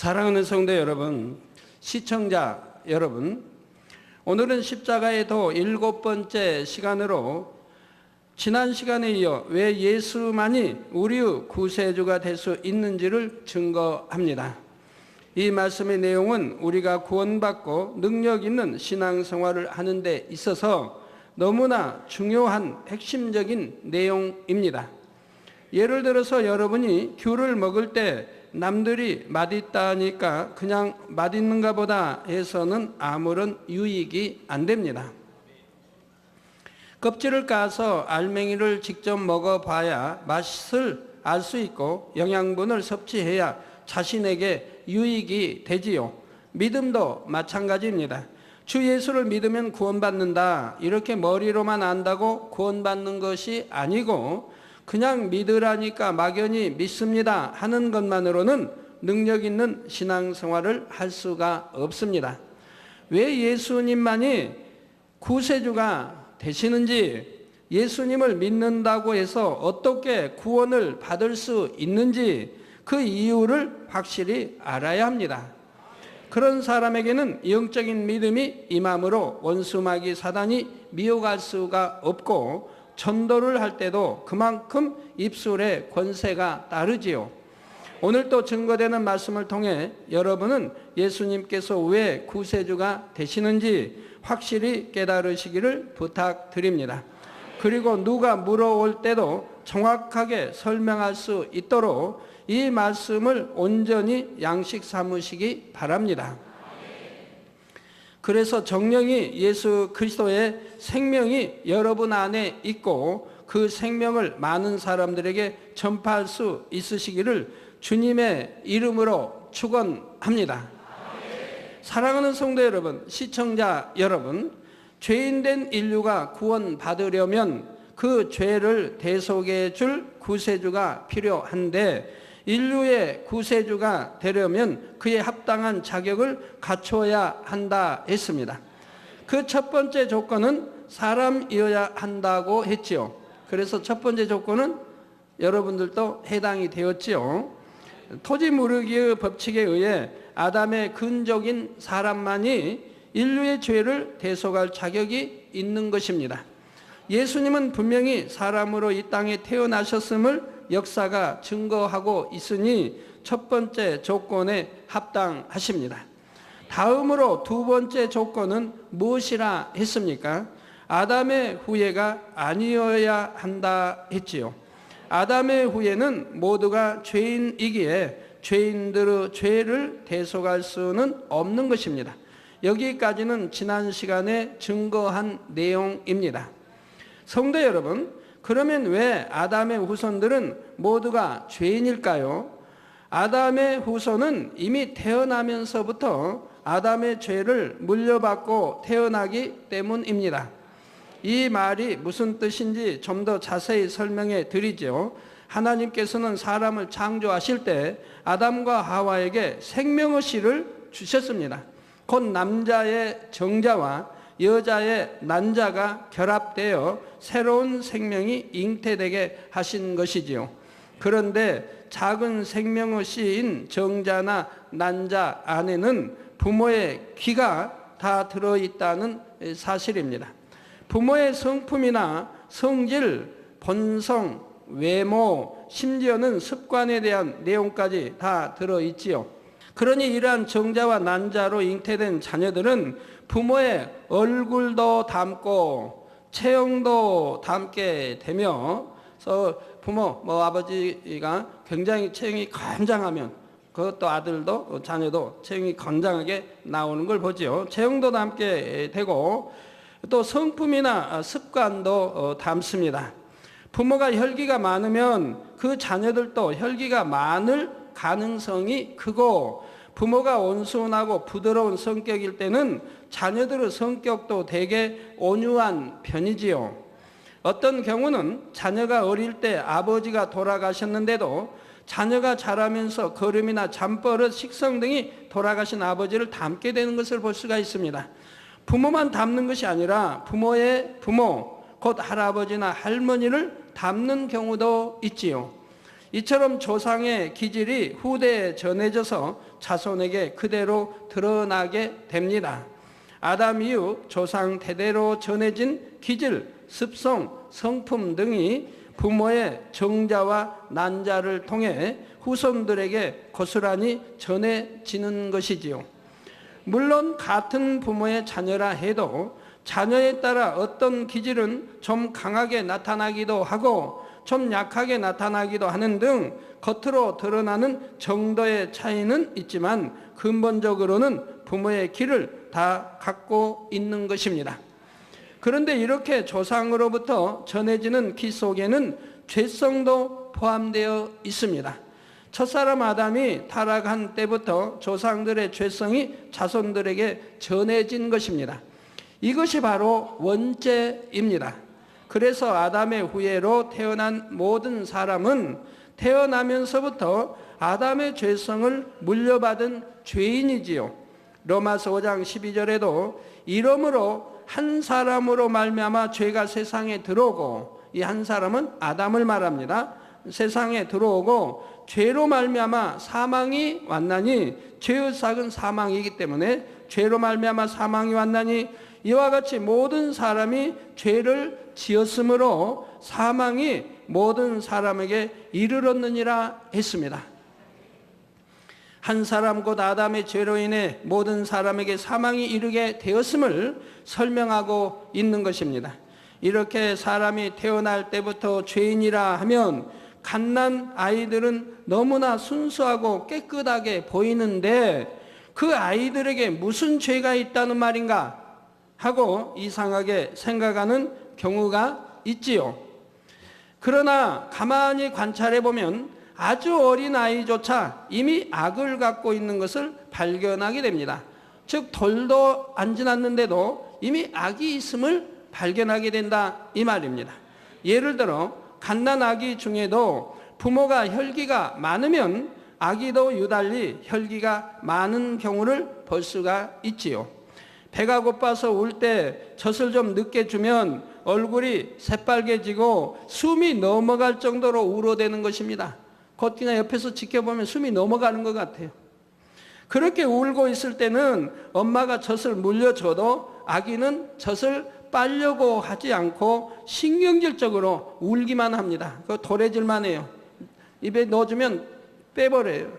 사랑하는 성도 여러분, 시청자 여러분, 오늘은 십자가의 도 7번째 시간으로 지난 시간에 이어 왜 예수만이 우리의 구세주가 될 수 있는지를 증거합니다. 이 말씀의 내용은 우리가 구원받고 능력 있는 신앙생활을 하는 데 있어서 너무나 중요한 핵심적인 내용입니다. 예를 들어서 여러분이 귤을 먹을 때 남들이 맛있다니까 그냥 맛있는가 보다 해서는 아무런 유익이 안 됩니다. 껍질을 까서 알맹이를 직접 먹어봐야 맛을 알 수 있고 영양분을 섭취해야 자신에게 유익이 되지요. 믿음도 마찬가지입니다. 주 예수를 믿으면 구원받는다, 이렇게 머리로만 안다고 구원받는 것이 아니고 그냥 믿으라니까 막연히 믿습니다 하는 것만으로는 능력 있는 신앙생활을 할 수가 없습니다. 왜 예수님만이 구세주가 되시는지, 예수님을 믿는다고 해서 어떻게 구원을 받을 수 있는지 그 이유를 확실히 알아야 합니다. 그런 사람에게는 영적인 믿음이 임함으로 원수마귀 사단이 미혹할 수가 없고 전도를 할 때도 그만큼 입술에 권세가 따르지요. 오늘 또 증거되는 말씀을 통해 여러분은 예수님께서 왜 구세주가 되시는지 확실히 깨달으시기를 부탁드립니다. 그리고 누가 물어올 때도 정확하게 설명할 수 있도록 이 말씀을 온전히 양식 삼으시기 바랍니다. 그래서 정령이 예수 그리스도의 생명이 여러분 안에 있고 그 생명을 많은 사람들에게 전파할 수 있으시기를 주님의 이름으로 축원합니다. 사랑하는 성도 여러분, 시청자 여러분, 죄인된 인류가 구원받으려면 그 죄를 대속해 줄 구세주가 필요한데, 인류의 구세주가 되려면 그에 합당한 자격을 갖춰야 한다 했습니다. 그 첫 번째 조건은 사람이어야 한다고 했지요. 그래서 첫 번째 조건은 여러분들도 해당이 되었지요. 토지 무르기의 법칙에 의해 아담의 근족인 사람만이 인류의 죄를 대속할 자격이 있는 것입니다. 예수님은 분명히 사람으로 이 땅에 태어나셨음을 역사가 증거하고 있으니 첫 번째 조건에 합당하십니다. 다음으로 두 번째 조건은 무엇이라 했습니까? 아담의 후예가 아니어야 한다 했지요. 아담의 후예는 모두가 죄인이기에 죄인들의 죄를 대속할 수는 없는 것입니다. 여기까지는 지난 시간에 증거한 내용입니다. 성도 여러분, 그러면 왜 아담의 후손들은 모두가 죄인일까요? 아담의 후손은 이미 태어나면서부터 아담의 죄를 물려받고 태어나기 때문입니다. 이 말이 무슨 뜻인지 좀 더 자세히 설명해 드리죠. 하나님께서는 사람을 창조하실 때 아담과 하와에게 생명의 씨를 주셨습니다. 곧 남자의 정자와 여자의 난자가 결합되어 새로운 생명이 잉태되게 하신 것이지요. 그런데 작은 생명의 씨인 정자나 난자 안에는 부모의 기가 다 들어있다는 사실입니다. 부모의 성품이나 성질, 본성, 외모, 심지어는 습관에 대한 내용까지 다 들어있지요. 그러니 이러한 정자와 난자로 잉태된 자녀들은 부모의 얼굴도 닮고 체형도 닮게 되며, 부모, 아버지가 굉장히 체형이 건장하면 그것도 아들도 자녀도 체형이 건장하게 나오는 걸 보지요. 체형도 닮게 되고 또 성품이나 습관도 닮습니다. 부모가 혈기가 많으면 그 자녀들도 혈기가 많을 가능성이 크고, 부모가 온순하고 부드러운 성격일 때는 자녀들의 성격도 되게 온유한 편이지요. 어떤 경우는 자녀가 어릴 때 아버지가 돌아가셨는데도 자녀가 자라면서 걸음이나 잠버릇, 식성 등이 돌아가신 아버지를 닮게 되는 것을 볼 수가 있습니다. 부모만 닮는 것이 아니라 부모의 부모, 곧 할아버지나 할머니를 닮는 경우도 있지요. 이처럼 조상의 기질이 후대에 전해져서 자손에게 그대로 드러나게 됩니다. 아담 이후 조상 대대로 전해진 기질, 습성, 성품 등이 부모의 정자와 난자를 통해 후손들에게 고스란히 전해지는 것이지요. 물론 같은 부모의 자녀라 해도 자녀에 따라 어떤 기질은 좀 강하게 나타나기도 하고 좀 약하게 나타나기도 하는 등 겉으로 드러나는 정도의 차이는 있지만 근본적으로는 부모의 기를 다 갖고 있는 것입니다. 그런데 이렇게 조상으로부터 전해지는 기 속에는 죄성도 포함되어 있습니다. 첫사람 아담이 타락한 때부터 조상들의 죄성이 자손들에게 전해진 것입니다. 이것이 바로 원죄입니다. 그래서 아담의 후예로 태어난 모든 사람은 태어나면서부터 아담의 죄성을 물려받은 죄인이지요. 로마서 5장 12절에도 이러므로 한 사람으로 말미암아 죄가 세상에 들어오고, 이 한 사람은 아담을 말합니다. 세상에 들어오고 죄로 말미암아 사망이 왔나니, 죄의 삭은 사망이기 때문에 죄로 말미암아 사망이 왔나니 이와 같이 모든 사람이 죄를 지었으므로 사망이 모든 사람에게 이르렀느니라 했습니다. 한 사람 곧 아담의 죄로 인해 모든 사람에게 사망이 이르게 되었음을 설명하고 있는 것입니다. 이렇게 사람이 태어날 때부터 죄인이라 하면 갓난 아이들은 너무나 순수하고 깨끗하게 보이는데 그 아이들에게 무슨 죄가 있다는 말인가 하고 이상하게 생각하는 경우가 있지요. 그러나 가만히 관찰해 보면 아주 어린 아이조차 이미 악을 갖고 있는 것을 발견하게 됩니다. 즉 돌도 안 지났는데도 이미 악이 있음을 발견하게 된다 이 말입니다. 예를 들어 갓난 아기 중에도 부모가 혈기가 많으면 아기도 유달리 혈기가 많은 경우를 볼 수가 있지요. 배가 고파서 울 때 젖을 좀 늦게 주면 얼굴이 새빨개지고 숨이 넘어갈 정도로 울어대는 것입니다. 겉이나 옆에서 지켜보면 숨이 넘어가는 것 같아요. 그렇게 울고 있을 때는 엄마가 젖을 물려줘도 아기는 젖을 빨려고 하지 않고 신경질적으로 울기만 합니다. 그거 도래질만 해요. 입에 넣어주면 빼버려요.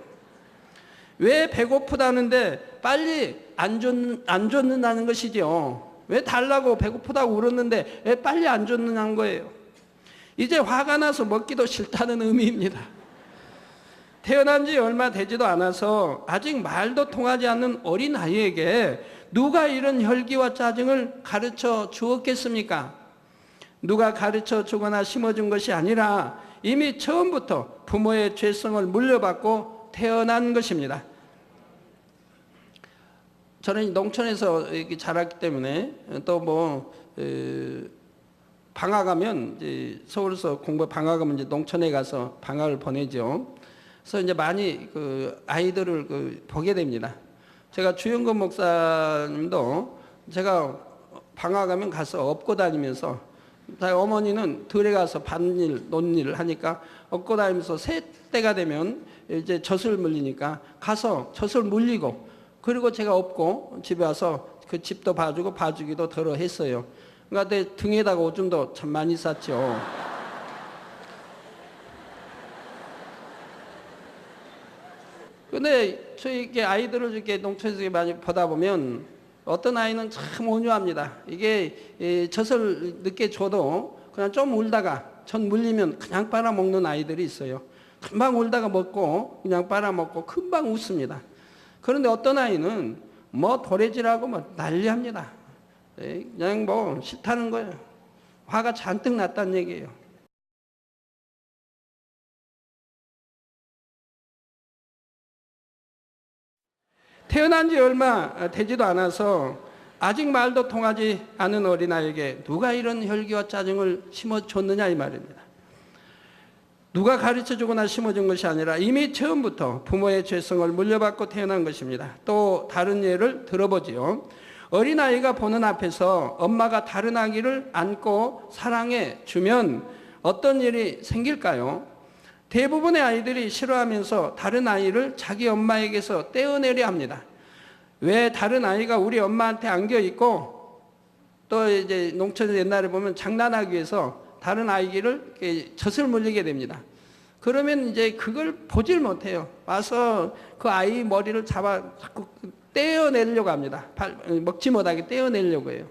왜 배고프다는데 빨리 안 줬는다는 것이죠. 왜 달라고 배고프다고 울었는데 왜 빨리 안 줬느냐는 거예요. 이제 화가 나서 먹기도 싫다는 의미입니다. 태어난 지 얼마 되지도 않아서 아직 말도 통하지 않는 어린 아이에게 누가 이런 혈기와 짜증을 가르쳐 주었겠습니까? 누가 가르쳐 주거나 심어준 것이 아니라 이미 처음부터 부모의 죄성을 물려받고 태어난 것입니다. 저는 농촌에서 이렇게 자랐기 때문에 또 방학하면 이제 서울에서 방학하면 이제 농촌에 가서 방학을 보내죠. 그래서 이제 많이 그 아이들을 보게 됩니다. 제가 주영건 목사님도 제가 방학하면 가서 업고 다니면서, 어머니는 들에 가서 밭일, 논일을 하니까 업고 다니면서 새 때가 되면 이제 젖을 물리니까 가서 젖을 물리고, 그리고 제가 업고 집에 와서 그 집도 봐주기도 덜어 했어요. 그러니까 내 등에다가 오줌도 참 많이 쌌죠. 근데 저희 아이들을 이렇게 농촌에서 많이 보다 보면 어떤 아이는 참 온유합니다. 이게 젖을 늦게 줘도 그냥 좀 울다가 젖 물리면 그냥 빨아먹는 아이들이 있어요. 금방 울다가 먹고 그냥 빨아먹고 금방 웃습니다. 그런데 어떤 아이는 도래질하고 난리합니다. 그냥 싫다는 거예요. 화가 잔뜩 났다는 얘기예요. 태어난 지 얼마 되지도 않아서 아직 말도 통하지 않은 어린아이에게 누가 이런 혈기와 짜증을 심어줬느냐 이 말입니다. 누가 가르쳐주거나 심어준 것이 아니라 이미 처음부터 부모의 죄성을 물려받고 태어난 것입니다. 또 다른 예를 들어보지요. 어린아이가 보는 앞에서 엄마가 다른 아기를 안고 사랑해 주면 어떤 일이 생길까요? 대부분의 아이들이 싫어하면서 다른 아이를 자기 엄마에게서 떼어내려 합니다. 왜 다른 아이가 우리 엄마한테 안겨 있고, 또 이제 농촌에서 옛날에 보면 장난하기 위해서 다른 아이를 젖을 물리게 됩니다. 그러면 이제 그걸 보질 못해요. 와서 그 아이 머리를 잡아 자꾸 떼어내려고 합니다. 먹지 못하게 떼어내려고 해요.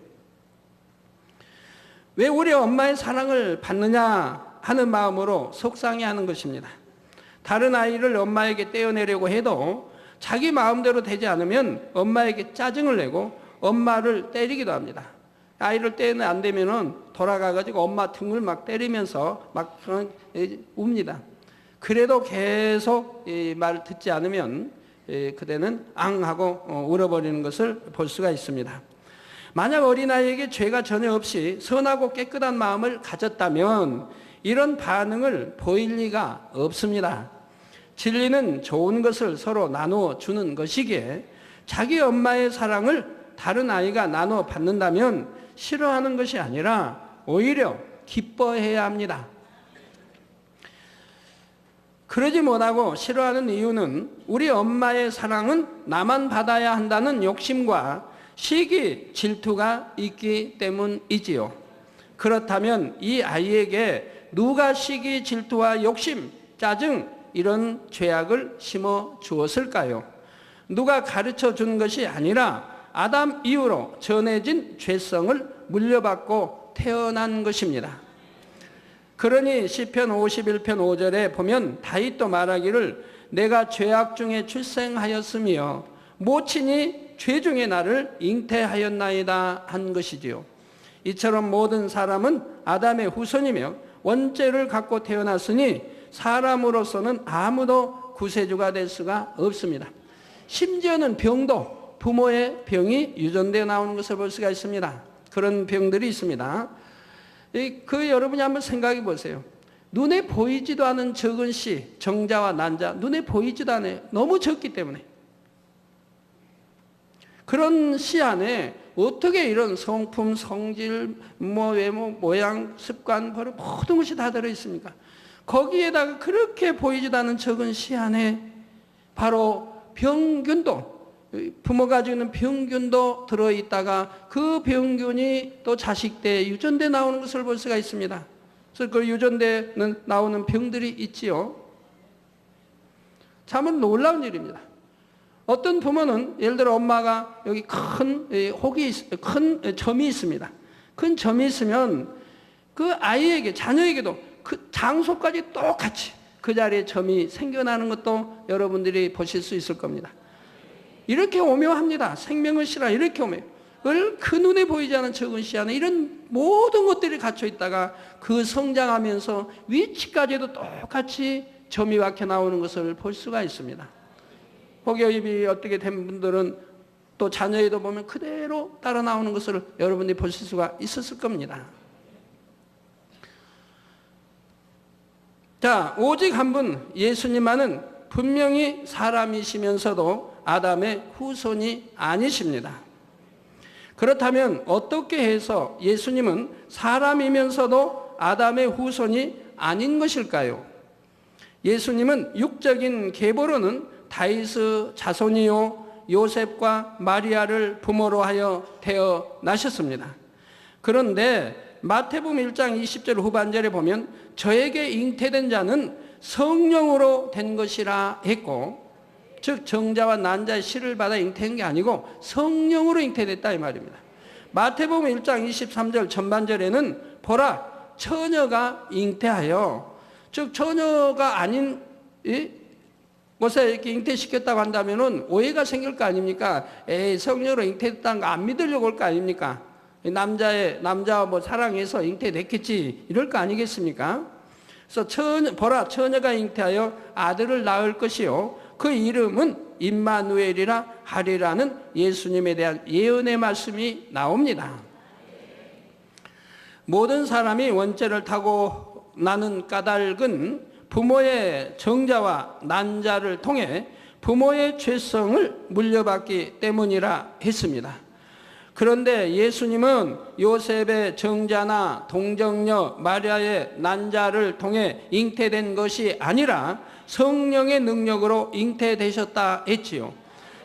왜 우리 엄마의 사랑을 받느냐 하는 마음으로 속상해하는 것입니다. 다른 아이를 엄마에게 떼어내려고 해도 자기 마음대로 되지 않으면 엄마에게 짜증을 내고 엄마를 때리기도 합니다. 아이를 떼면 안 되면은 돌아가가지고 엄마 등을 막 때리면서 막 웁니다. 그래도 계속 말 듣지 않으면 그대는 앙 하고 울어버리는 것을 볼 수가 있습니다. 만약 어린아이에게 죄가 전혀 없이 선하고 깨끗한 마음을 가졌다면 이런 반응을 보일 리가 없습니다. 진리는 좋은 것을 서로 나누어 주는 것이기에 자기 엄마의 사랑을 다른 아이가 나눠 받는다면 싫어하는 것이 아니라 오히려 기뻐해야 합니다. 그러지 못하고 싫어하는 이유는 우리 엄마의 사랑은 나만 받아야 한다는 욕심과 시기, 질투가 있기 때문이지요. 그렇다면 이 아이에게 누가 시기, 질투와 욕심, 짜증 이런 죄악을 심어 주었을까요? 누가 가르쳐 준 것이 아니라 아담 이후로 전해진 죄성을 물려받고 태어난 것입니다. 그러니 시편 51편 5절에 보면 다윗도 말하기를 내가 죄악 중에 출생하였으며 모친이 죄 중에 나를 잉태하였나이다 한 것이지요. 이처럼 모든 사람은 아담의 후손이며 원죄를 갖고 태어났으니 사람으로서는 아무도 구세주가 될 수가 없습니다. 심지어는 병도 부모의 병이 유전되어 나오는 것을 볼 수가 있습니다. 그런 병들이 있습니다. 여러분이 한번 생각해 보세요. 눈에 보이지도 않은 적은 씨, 정자와 난자, 눈에 보이지도 않아요. 너무 적기 때문에. 그런 씨 안에 어떻게 이런 성품, 성질, 외모, 모양, 습관, 버릇 모든 것이 다 들어있습니까? 거기에다가 그렇게 보이지도 않은 적은 씨 안에 바로 병균도, 부모가 가지고 있는 병균도 들어있다가 그 병균이 또 자식 때 유전돼 나오는 것을 볼 수가 있습니다. 그래서 그 유전되는 나오는 병들이 있지요. 참 놀라운 일입니다. 어떤 부모는 예를 들어 엄마가 여기 큰 점이 있습니다. 큰 점이 있으면 그 아이에게, 자녀에게도 그 장소까지 똑같이 그 자리에 점이 생겨나는 것도 여러분들이 보실 수 있을 겁니다. 이렇게 오묘합니다. 생명의 씨라 이렇게 오묘해요. 그 눈에 보이지 않는 적은 씨 안에 이런 모든 것들이 갇혀 있다가 그 성장하면서 위치까지도 똑같이 점이 박혀 나오는 것을 볼 수가 있습니다. 혹여입이 어떻게 된 분들은 또 자녀에도 보면 그대로 따라 나오는 것을 여러분들이 보실 수가 있었을 겁니다. 자, 오직 한 분 예수님만은 분명히 사람이시면서도 아담의 후손이 아니십니다. 그렇다면 어떻게 해서 예수님은 사람이면서도 아담의 후손이 아닌 것일까요? 예수님은 육적인 계보로는 다윗의 자손이요 요셉과 마리아를 부모로 하여 태어나셨습니다. 그런데 마태복음 1장 20절 후반절에 보면 저에게 잉태된 자는 성령으로 된 것이라 했고, 즉 정자와 난자의 씨를 받아 잉태한 게 아니고 성령으로 잉태됐다 이 말입니다. 마태복음 1장 23절 전반절에는 보라 처녀가 잉태하여, 즉 처녀가 아닌 곳에 이렇게 잉태시켰다고 한다면은 오해가 생길 거 아닙니까? 성령으로 잉태됐다는 거 안 믿으려고 올 거 아닙니까? 남자와 사랑해서 잉태됐겠지 이럴 거 아니겠습니까? 그래서 보라 처녀가 잉태하여 아들을 낳을 것이요 그 이름은 임마누엘이라 하리라는 예수님에 대한 예언의 말씀이 나옵니다. 모든 사람이 원죄를 타고 나는 까닭은 부모의 정자와 난자를 통해 부모의 죄성을 물려받기 때문이라 했습니다. 그런데 예수님은 요셉의 정자나 동정녀 마리아의 난자를 통해 잉태된 것이 아니라 성령의 능력으로 잉태되셨다 했지요.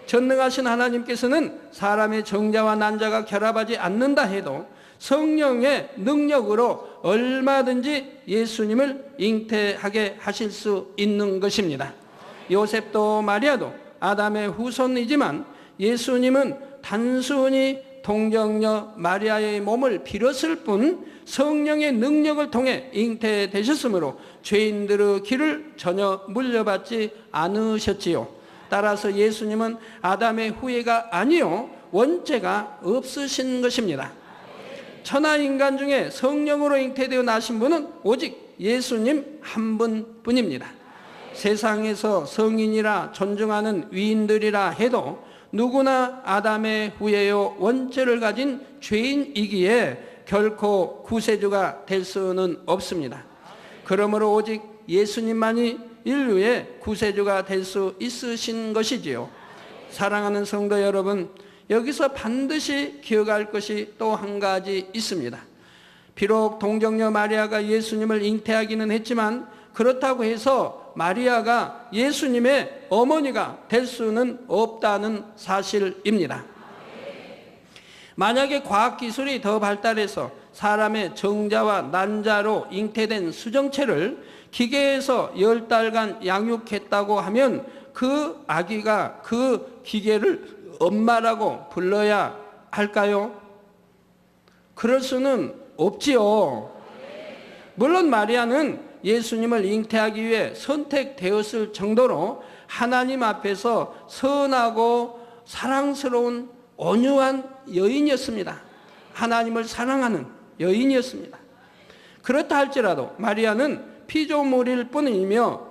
전능하신 하나님께서는 사람의 정자와 난자가 결합하지 않는다 해도 성령의 능력으로 얼마든지 예수님을 잉태하게 하실 수 있는 것입니다. 요셉도 마리아도 아담의 후손이지만 예수님은 단순히 동정녀 마리아의 몸을 빌었을 뿐 성령의 능력을 통해 잉태되셨으므로 죄인들의 길을 전혀 물려받지 않으셨지요. 따라서 예수님은 아담의 후예가 아니요 원죄가 없으신 것입니다. 천하 인간 중에 성령으로 잉태되어 나신 분은 오직 예수님 한 분뿐입니다. 세상에서 성인이라 존중하는 위인들이라 해도 누구나 아담의 후예요 원죄를 가진 죄인이기에 결코 구세주가 될 수는 없습니다. 그러므로 오직 예수님만이 인류의 구세주가 될 수 있으신 것이지요. 사랑하는 성도 여러분, 여기서 반드시 기억할 것이 또 한 가지 있습니다. 비록 동정녀 마리아가 예수님을 잉태하기는 했지만 그렇다고 해서 마리아가 예수님의 어머니가 될 수는 없다는 사실입니다. 만약에 과학기술이 더 발달해서 사람의 정자와 난자로 잉태된 수정체를 기계에서 10달간 양육했다고 하면 그 아기가 그 기계를 엄마라고 불러야 할까요? 그럴 수는 없지요. 물론 마리아는 예수님을 잉태하기 위해 선택되었을 정도로 하나님 앞에서 선하고 사랑스러운 온유한 여인이었습니다. 하나님을 사랑하는 여인이었습니다. 그렇다 할지라도 마리아는 피조물일 뿐이며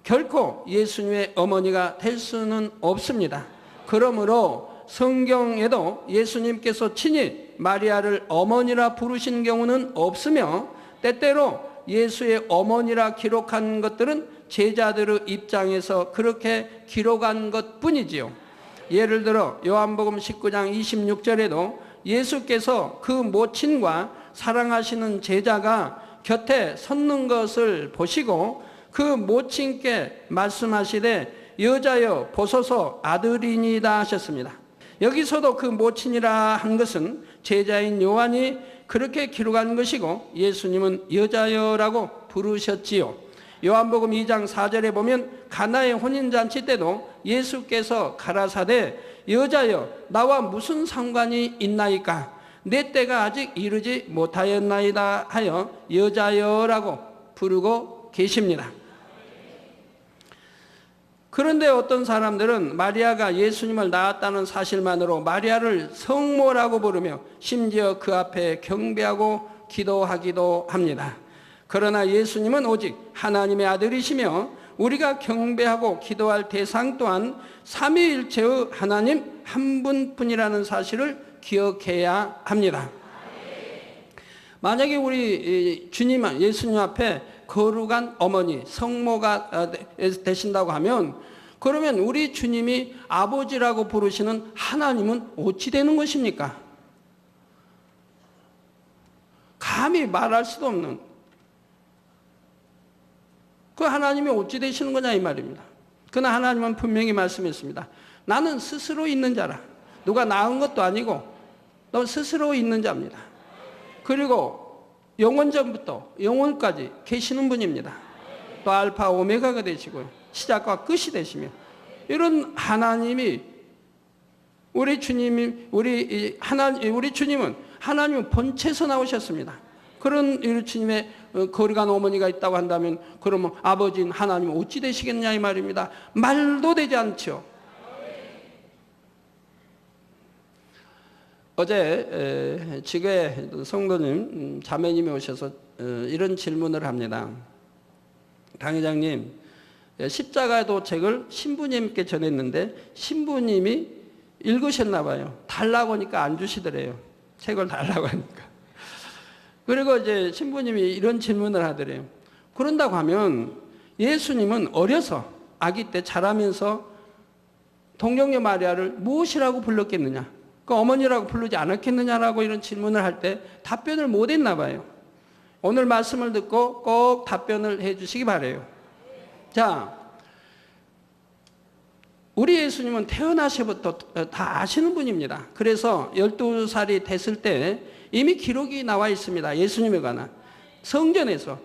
결코 예수님의 어머니가 될 수는 없습니다. 그러므로 성경에도 예수님께서 친히 마리아를 어머니라 부르신 경우는 없으며 때때로 예수의 어머니라 기록한 것들은 제자들의 입장에서 그렇게 기록한 것뿐이지요. 예를 들어 요한복음 19장 26절에도 예수께서 그 모친과 사랑하시는 제자가 곁에 섰는 것을 보시고 그 모친께 말씀하시되 여자여 보소서 아들이니이다 하셨습니다. 여기서도 그 모친이라 한 것은 제자인 요한이 그렇게 기록한 것이고 예수님은 여자여라고 부르셨지요. 요한복음 2장 4절에 보면 가나의 혼인잔치 때도 예수께서 가라사대 여자여 나와 무슨 상관이 있나이까 내 때가 아직 이르지 못하였나이다 하여 여자여라고 부르고 계십니다. 그런데 어떤 사람들은 마리아가 예수님을 낳았다는 사실만으로 마리아를 성모라고 부르며 심지어 그 앞에 경배하고 기도하기도 합니다. 그러나 예수님은 오직 하나님의 아들이시며 우리가 경배하고 기도할 대상 또한 삼위일체의 하나님 한 분뿐이라는 사실을 기억해야 합니다. 만약에 우리 주님, 예수님 앞에 거룩한 어머니, 성모가 되신다고 하면 그러면 우리 주님이 아버지라고 부르시는 하나님은 어찌 되는 것입니까? 감히 말할 수도 없는 그 하나님이 어찌 되시는 거냐 이 말입니다. 그러나 하나님은 분명히 말씀했습니다. 나는 스스로 있는 자라. 누가 낳은 것도 아니고 너 스스로 있는 자입니다. 그리고 영원전부터 영원까지 계시는 분입니다. 또 알파 오메가가 되시고요. 시작과 끝이 되시며 이런 하나님이 우리 주님은 하나님은 본체에서 나오셨습니다. 그런 우리 주님의 거룩한 어머니가 있다고 한다면 그러면 아버지인 하나님은 어찌 되시겠냐 이 말입니다. 말도 되지 않죠. 어제 지교회 성도님 자매님이 오셔서 이런 질문을 합니다. 당회장님, 십자가 도책을 신부님께 전했는데 신부님이 읽으셨나 봐요. 달라고 하니까 안 주시더래요. 책을 달라고 하니까. 그리고 이제 신부님이 이런 질문을 하더래요. 그런다고 하면 예수님은 어려서 아기 때 자라면서 동정녀 마리아를 무엇이라고 불렀겠느냐? 그 어머니라고 부르지 않았겠느냐라고 이런 질문을 할 때 답변을 못 했나 봐요. 오늘 말씀을 듣고 꼭 답변을 해 주시기 바라요. 자, 우리 예수님은 태어나시부터 다 아시는 분입니다. 그래서 12살이 됐을 때 이미 기록이 나와 있습니다. 예수님에 관한 성전에서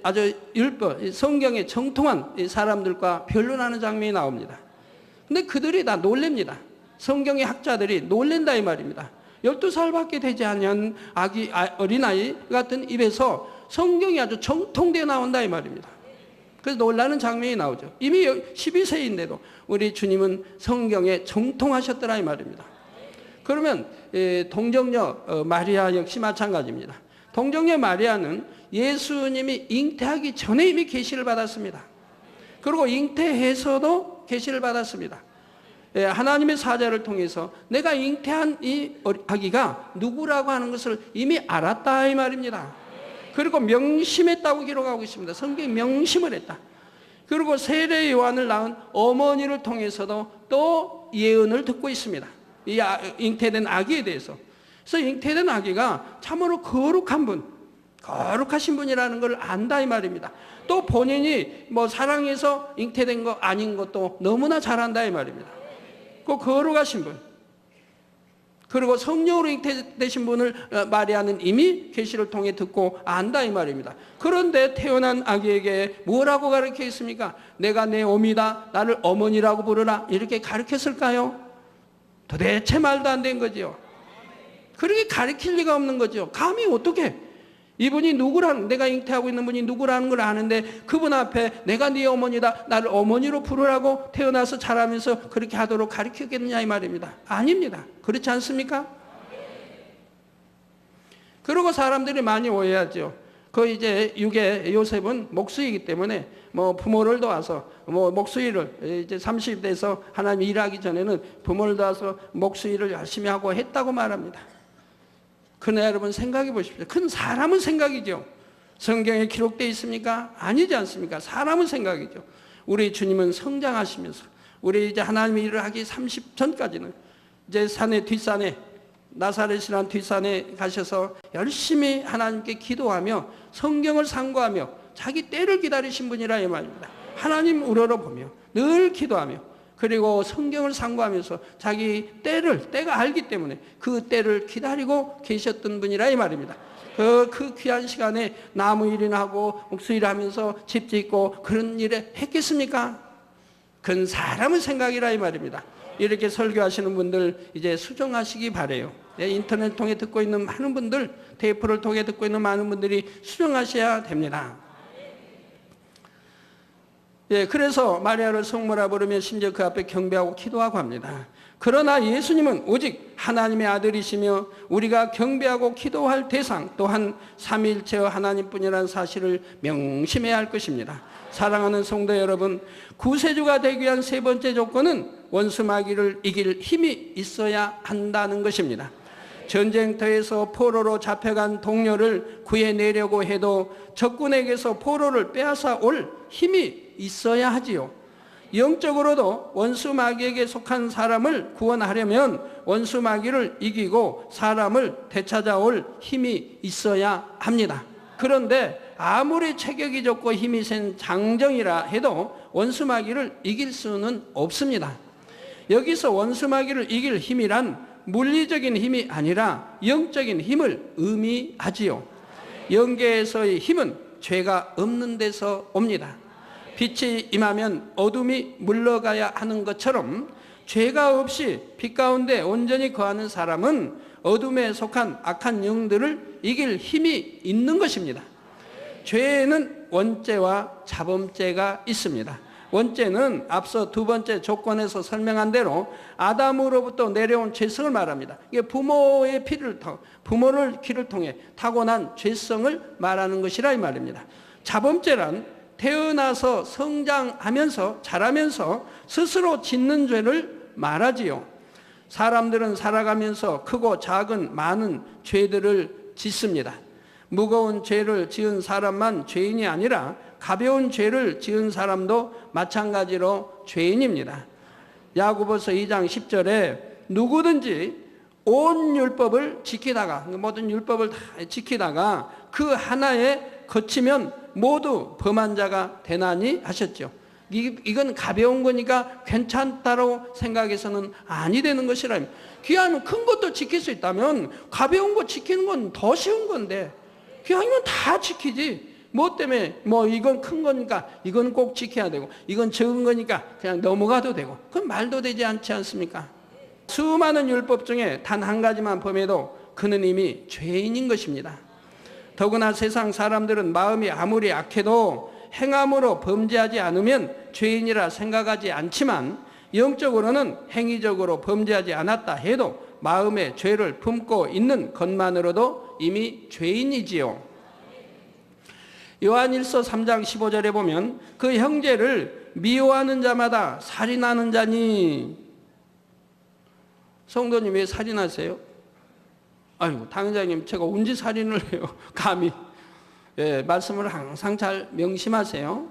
아주 율법, 성경에 정통한 사람들과 변론하는 장면이 나옵니다. 근데 그들이 다 놀랍니다. 성경의 학자들이 놀랜다 이 말입니다. 12살밖에 되지 않은 어린아이 같은 입에서 성경이 아주 정통되어 나온다 이 말입니다. 그래서 놀라는 장면이 나오죠. 이미 12세인데도 우리 주님은 성경에 정통하셨더라 이 말입니다. 그러면 동정녀 마리아 역시 마찬가지입니다. 동정녀 마리아는 예수님이 잉태하기 전에 이미 계시를 받았습니다. 그리고 잉태해서도 계시를 받았습니다. 하나님의 사자를 통해서 내가 잉태한 이 아기가 누구라고 하는 것을 이미 알았다 이 말입니다. 그리고 명심했다고 기록하고 있습니다. 성경이 명심을 했다. 그리고 세례 요한을 낳은 어머니를 통해서도 또 예언을 듣고 있습니다. 이 잉태된 아기에 대해서. 그래서 잉태된 아기가 참으로 거룩한 분, 거룩하신 분이라는 걸 안다 이 말입니다. 또 본인이 뭐 사랑해서 잉태된 거 아닌 것도 너무나 잘 안다 이 말입니다. 그 거룩하신 분, 그리고 성령으로 잉태되신 분을 마리아는 이미 계시를 통해 듣고 안다 이 말입니다. 그런데 태어난 아기에게 뭐라고 가르쳐 있습니까? 내가 내 어미다, 나를 어머니라고 부르라, 이렇게 가르쳤을까요? 도대체 말도 안 된 거죠. 그렇게 가르칠 리가 없는 거죠. 감히 어떻게 이분이 누구라는, 내가 잉태하고 있는 분이 누구라는 걸 아는데 그분 앞에 내가 네 어머니다, 나를 어머니로 부르라고 태어나서 자라면서 그렇게 하도록 가르치겠느냐 이 말입니다. 아닙니다. 그렇지 않습니까? 그리고 사람들이 많이 오해하죠. 그 이제 육의 요셉은 목수이기 때문에 뭐 부모를 도와서 뭐 목수일을 이제 30대에서 하나님 일하기 전에는 부모를 도와서 목수일을 열심히 하고 했다고 말합니다. 그러나 여러분 생각해 보십시오. 큰 사람은 생각이죠. 성경에 기록되어 있습니까? 아니지 않습니까? 사람은 생각이죠. 우리 주님은 성장하시면서 우리 이제 하나님의 일을 하기 30 전까지는 이제 산의 뒷산에 나사렛이라는 뒷산에 가셔서 열심히 하나님께 기도하며 성경을 상고하며 자기 때를 기다리신 분이라 이 말입니다. 하나님 우러러보며 늘 기도하며 그리고 성경을 상고하면서 자기 때가 알기 때문에 그 때를 기다리고 계셨던 분이라 이 말입니다. 그 귀한 시간에 나무 일이나 하고 목수일 하면서 집 짓고 그런 일에 했겠습니까? 그건 사람의 생각이라 이 말입니다. 이렇게 설교하시는 분들 이제 수정하시기 바래요. 인터넷 통해 듣고 있는 많은 분들, 테이프를 통해 듣고 있는 많은 분들이 수정하셔야 됩니다. 그래서 마리아를 성모라 부르며 심지어 그 앞에 경배하고 기도하고 합니다. 그러나 예수님은 오직 하나님의 아들이시며 우리가 경배하고 기도할 대상 또한 삼위일체의 하나님뿐이라는 사실을 명심해야 할 것입니다. 사랑하는 성도 여러분, 구세주가 되기 위한 세 번째 조건은 원수 마귀를 이길 힘이 있어야 한다는 것입니다. 전쟁터에서 포로로 잡혀간 동료를 구해내려고 해도 적군에게서 포로를 빼앗아 올 힘이 있어야 하지요. 영적으로도 원수 마귀에게 속한 사람을 구원하려면 원수 마귀를 이기고 사람을 되찾아올 힘이 있어야 합니다. 그런데 아무리 체격이 좋고 힘이 센 장정이라 해도 원수 마귀를 이길 수는 없습니다. 여기서 원수 마귀를 이길 힘이란 물리적인 힘이 아니라 영적인 힘을 의미하지요. 영계에서의 힘은 죄가 없는 데서 옵니다. 빛이 임하면 어둠이 물러가야 하는 것처럼 죄가 없이 빛 가운데 온전히 거하는 사람은 어둠에 속한 악한 영들을 이길 힘이 있는 것입니다. 죄에는 원죄와 자범죄가 있습니다. 원죄는 앞서 두 번째 조건에서 설명한 대로 아담으로부터 내려온 죄성을 말합니다. 이게 부모의 부모를 피를 통해 타고난 죄성을 말하는 것이라 이 말입니다. 자범죄란 태어나서 성장하면서 자라면서 스스로 짓는 죄를 말하지요. 사람들은 살아가면서 크고 작은 많은 죄들을 짓습니다. 무거운 죄를 지은 사람만 죄인이 아니라 가벼운 죄를 지은 사람도 마찬가지로 죄인입니다. 야고보서 2장 10절에 누구든지 온 율법을 지키다가, 모든 율법을 다 지키다가 그 하나에 거치면 모두 범한 자가 되나니 하셨죠. 이건 가벼운 거니까 괜찮다고 생각해서는 아니 되는 것이라. 기왕이면 큰 것도 지킬 수 있다면 가벼운 거 지키는 건 더 쉬운 건데, 기왕이면 다 지키지. 뭐 때문에 이건 큰 거니까 이건 꼭 지켜야 되고, 이건 적은 거니까 그냥 넘어가도 되고, 그건 말도 되지 않지 않습니까? 수많은 율법 중에 단 한 가지만 범해도 그는 이미 죄인인 것입니다. 더구나 세상 사람들은 마음이 아무리 악해도 행함으로 범죄하지 않으면 죄인이라 생각하지 않지만, 영적으로는 행위적으로 범죄하지 않았다 해도 마음에 죄를 품고 있는 것만으로도 이미 죄인이지요. 요한일서 3장 15절에 보면 그 형제를 미워하는 자마다 살인하는 자니. 성도님 왜 살인하세요? 아이고, 당장님 제가 언제 살인을 해요? 감히. 예, 말씀을 항상 잘 명심하세요.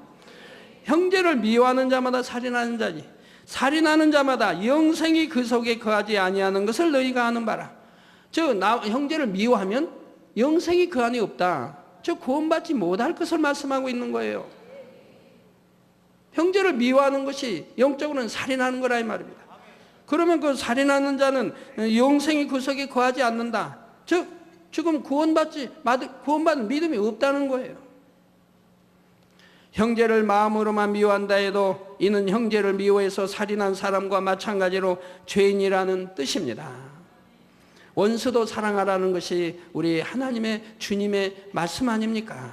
형제를 미워하는 자마다 살인하는 자니, 살인하는 자마다 영생이 그 속에 거하지 아니하는 것을 너희가 아는 바라. 형제를 미워하면 영생이 그 안에 없다. 구원받지 못할 것을 말씀하고 있는 거예요. 형제를 미워하는 것이 영적으로는 살인하는 거라 이 말입니다. 그러면 그 살인하는 자는 영생이 그 속에 거하지 않는다. 지금 구원받는 믿음이 없다는 거예요. 형제를 마음으로만 미워한다 해도 이는 형제를 미워해서 살인한 사람과 마찬가지로 죄인이라는 뜻입니다. 원수도 사랑하라는 것이 우리 하나님의 주님의 말씀 아닙니까?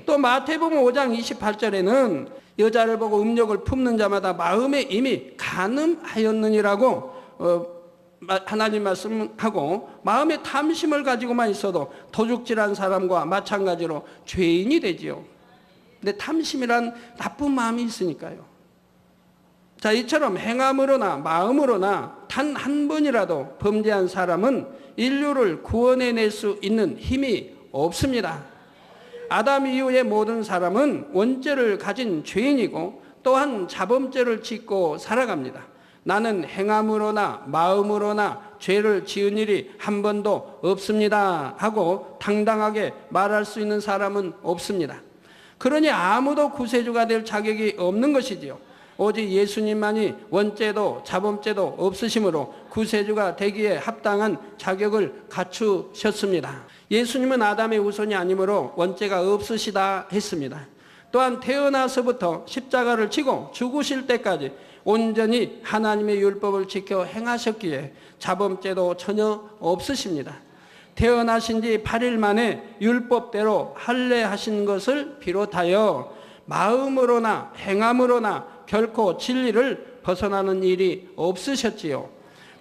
또 마태복음 5장 28절에는 여자를 보고 음욕을 품는 자마다 마음에 이미 간음하였느니라고 하나님 말씀하고, 마음에 탐심을 가지고만 있어도 도둑질한 사람과 마찬가지로 죄인이 되지요. 근데 탐심이란 나쁜 마음이 있으니까요. 자, 이처럼 행함으로나 마음으로나 단 한 번이라도 범죄한 사람은 인류를 구원해낼 수 있는 힘이 없습니다. 아담 이후의 모든 사람은 원죄를 가진 죄인이고 또한 자범죄를 짓고 살아갑니다. 나는 행함으로나 마음으로나 죄를 지은 일이 한 번도 없습니다 하고 당당하게 말할 수 있는 사람은 없습니다. 그러니 아무도 구세주가 될 자격이 없는 것이지요. 오직 예수님만이 원죄도 자범죄도 없으심으로 구세주가 되기에 합당한 자격을 갖추셨습니다. 예수님은 아담의 후손이 아니므로 원죄가 없으시다 했습니다. 또한 태어나서부터 십자가를 지고 죽으실 때까지 온전히 하나님의 율법을 지켜 행하셨기에 자범죄도 전혀 없으십니다. 태어나신 지 8일 만에 율법대로 할례하신 것을 비롯하여 마음으로나 행함으로나 결코 진리를 벗어나는 일이 없으셨지요.